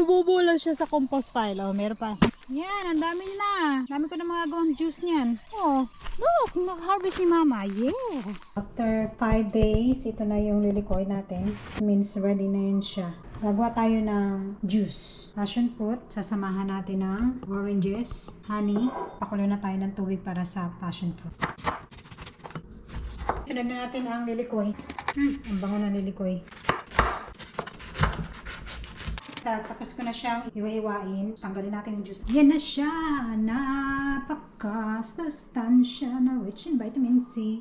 Tumubo lang siya sa compost pile. Oh, meron pa. Yan, ang dami na. Dami ko na mga gawang juice niyan. Oh, look, nag-harvest ni Mama. Yeah. After 5 days, ito na yung lilikoy natin. Means ready na yun siya. Gagawa tayo ng juice. Passion fruit. Sasamahan natin ng oranges, honey. Pakulo na tayo ng tubig para sa passion fruit. Sunod na natin ang lilikoy. Ang bango ng lilikoy. Tapos ko na siyang hiwa-hiwain. Tanggalin natin yung juice. Yan na siya. Napaka-sustansya na rich in vitamin C.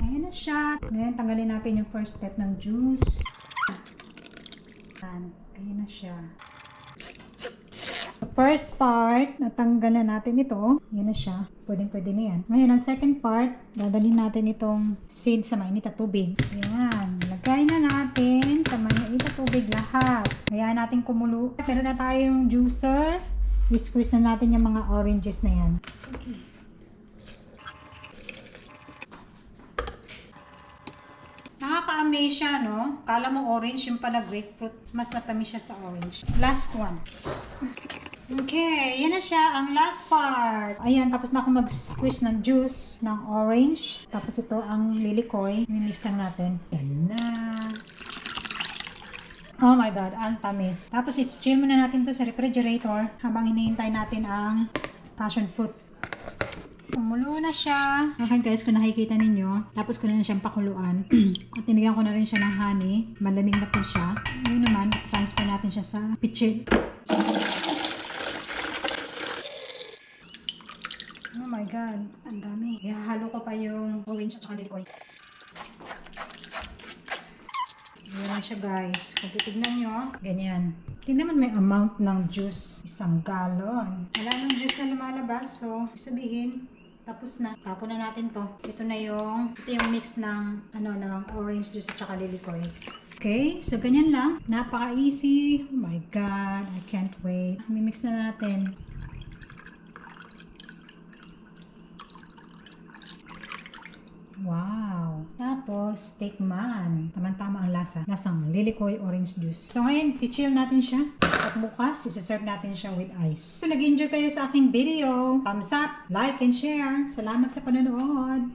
Ayan na siya. Ngayon, tanggalin natin yung first step ng juice. Ayan na siya. The first part, natanggal na natin ito. Ayan na siya. Pwede na yan. Ngayon, ang second part, dadalhin natin itong seed sa mainit na tubig. Ayan. Lagay na natin sa mainit na tubig lahat. Ayan natin kumulo. Meron na tayong juicer. I-squeeze na natin yung mga oranges na yan. Sige. Nakaka-amaze siya, no? Kala mo orange, yung pala grapefruit. Mas matamis siya sa orange. Last one. Okay, yan na siya ang last part. Ayan, tapos na ako mag-squeeze ng juice ng orange. Tapos ito ang lilikoy. Mimix lang natin. Yan na. Oh my God, ang tamis. Tapos i-chill muna natin to sa refrigerator habang hinihintay natin ang passion fruit. Kumulo na siya. Okay guys, kung nakikita ninyo, tapos ko na siyang pakuluan. At tinigyan ko na rin siya ng honey. Malamig na po siya. Ngayon naman, transfer natin siya sa pitchin. Oh my God, ang dami. Ihahalo ko pa yung orange at saka lilikoy. Ayan siya guys. Kung titignan nyo, ganyan. Hindi naman may amount ng juice. 1 galon. Wala nang juice na lumalabas. So, sabihin, tapos na. Tapon na natin to. Ito yung mix ng, ng orange juice at saka lilikoy. Okay, so ganyan lang. Napaka-easy. Oh my God, I can't wait. Mimix na natin. Wow! Tapos, tikman. Tama-tama ang lasa. Lasang lilikoy orange juice. So ngayon, i-chill natin siya. At bukas, isi-serve natin siya with ice. So nag-enjoy kayo sa aking video. Thumbs up, like, and share. Salamat sa panonood.